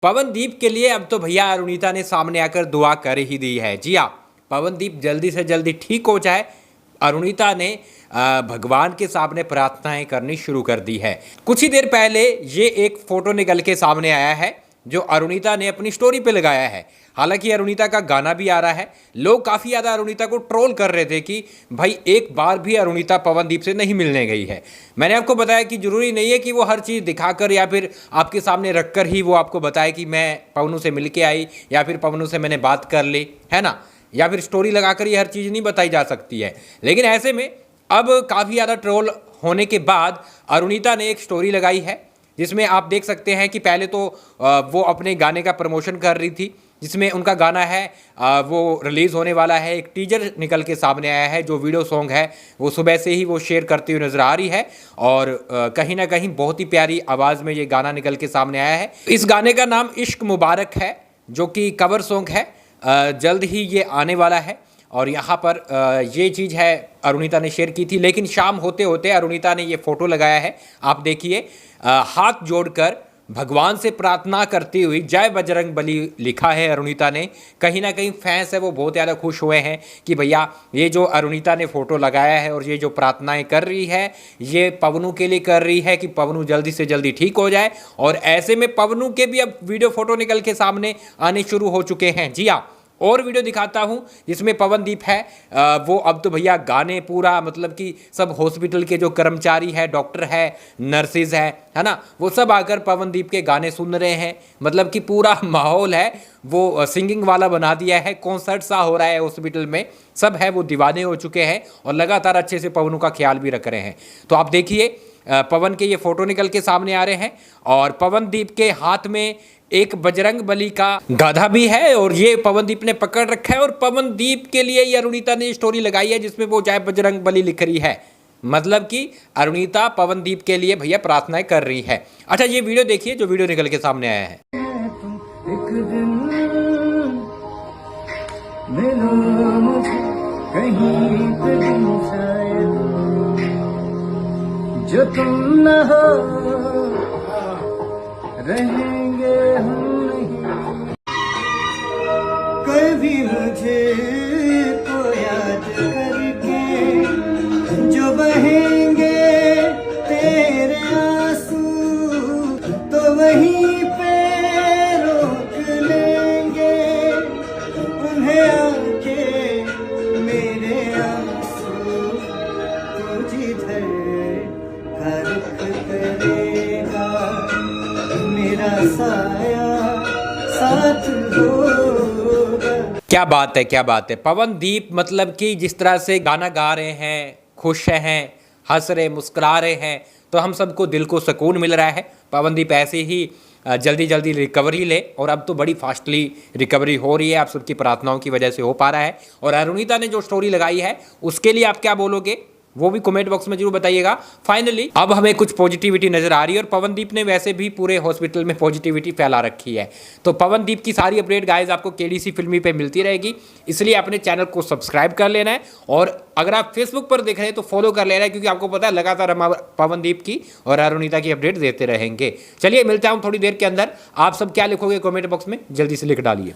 पवनदीप के लिए अब तो भैया अरुणिता ने सामने आकर दुआ कर ही दी है। जी हाँ, पवनदीप जल्दी से जल्दी ठीक हो जाए, अरुणिता ने भगवान के सामने प्रार्थनाएं करनी शुरू कर दी है। कुछ ही देर पहले ये एक फोटो निकल के सामने आया है जो अरुणिता ने अपनी स्टोरी पे लगाया है। हालांकि अरुणिता का गाना भी आ रहा है। लोग काफ़ी ज़्यादा अरुणिता को ट्रोल कर रहे थे कि भाई एक बार भी अरुणिता पवनदीप से नहीं मिलने गई है। मैंने आपको बताया कि ज़रूरी नहीं है कि वो हर चीज़ दिखाकर या फिर आपके सामने रखकर ही वो आपको बताए कि मैं पवनू से मिल के आई या फिर पवनू से मैंने बात कर ली, है ना, या फिर स्टोरी लगाकर ये हर चीज़ नहीं बताई जा सकती है। लेकिन ऐसे में अब काफ़ी ज़्यादा ट्रोल होने के बाद अरुणिता ने एक स्टोरी लगाई है जिसमें आप देख सकते हैं कि पहले तो वो अपने गाने का प्रमोशन कर रही थी, जिसमें उनका गाना है वो रिलीज़ होने वाला है। एक टीजर निकल के सामने आया है, जो वीडियो सॉन्ग है वो सुबह से ही वो शेयर करती हुई नज़र आ रही है और कहीं ना कहीं बहुत ही प्यारी आवाज़ में ये गाना निकल के सामने आया है। इस गाने का नाम इश्क मुबारक है, जो कि कवर सॉन्ग है। जल्द ही ये आने वाला है और यहाँ पर ये चीज़ है अरुणिता ने शेयर की थी। लेकिन शाम होते होते अरुणिता ने ये फ़ोटो लगाया है, आप देखिए, हाथ जोड़कर भगवान से प्रार्थना करती हुई जय बजरंग बली लिखा है अरुणिता ने। कहीं ना कहीं फैंस है वो बहुत ज़्यादा खुश हुए हैं कि भैया ये जो अरुणिता ने फ़ोटो लगाया है और ये जो प्रार्थनाएं कर रही है ये पवनू के लिए कर रही है कि पवनू जल्दी से जल्दी ठीक हो जाए। और ऐसे में पवनू के भी अब वीडियो फ़ोटो निकल के सामने आने शुरू हो चुके हैं। जी हाँ, और वीडियो दिखाता हूँ जिसमें पवनदीप है, वो अब तो भैया गाने पूरा मतलब कि सब हॉस्पिटल के जो कर्मचारी है, डॉक्टर है, नर्सिस है ना, वो सब आकर पवनदीप के गाने सुन रहे हैं। मतलब कि पूरा माहौल है वो सिंगिंग वाला बना दिया है, कॉन्सर्ट सा हो रहा है हॉस्पिटल में। सब है वो दीवाने हो चुके हैं और लगातार अच्छे से पवनू का ख्याल भी रख रहे हैं। तो आप देखिए पवन के ये फ़ोटो निकल के सामने आ रहे हैं और पवनदीप के हाथ में एक बजरंग बली का गधा भी है और ये पवनदीप ने पकड़ रखा है। और पवनदीप के लिए ये अरुणिता ने स्टोरी लगाई है जिसमें वो जय बजरंग बली लिख रही है। मतलब कि अरुणिता पवनदीप के लिए भैया प्रार्थनाएं कर रही है। अच्छा, ये वीडियो देखिए जो वीडियो निकल के सामने आया है। एक दिन मिलो मुझे कहीं पे शायद, जो तुम न हो रहेंगे हम नहीं। कभी मुझे तो याद करके जो बहेंगे तेरे आंसू, तो वहीं पे रोक लेंगे उन्हें आके मेरे आंसू। तू जिधर का रुख करेगा मेरा साया साथ होगा। क्या बात है, क्या बात है। पवनदीप मतलब कि जिस तरह से गाना गा रहे हैं, खुश हैं, हंस रहे, मुस्कुरा रहे हैं, तो हम सबको दिल को सुकून मिल रहा है। पवनदीप ऐसे ही जल्दी जल्दी रिकवरी ले और अब तो बड़ी फास्टली रिकवरी हो रही है, आप सबकी प्रार्थनाओं की वजह से हो पा रहा है। और अरुणिता ने जो स्टोरी लगाई है उसके लिए आप क्या बोलोगे वो भी कमेंट बॉक्स में जरूर बताइएगा। फाइनली अब हमें कुछ पॉजिटिविटी नजर आ रही है और पवनदीप ने वैसे भी पूरे हॉस्पिटल में पॉजिटिविटी फैला रखी है। तो पवनदीप की सारी अपडेट गाइस आपको केडीसी फिल्मी पे मिलती रहेगी, इसलिए अपने चैनल को सब्सक्राइब कर लेना है। और अगर आप फेसबुक पर देख रहे हैं तो फॉलो कर लेना है, क्योंकि आपको पता है लगातार हम पवनदीप की और अरुणिता की अपडेट देते रहेंगे। चलिए मिलता हूँ थोड़ी देर के अंदर। आप सब क्या लिखोगे कमेंट बॉक्स में जल्दी से लिख डालिए।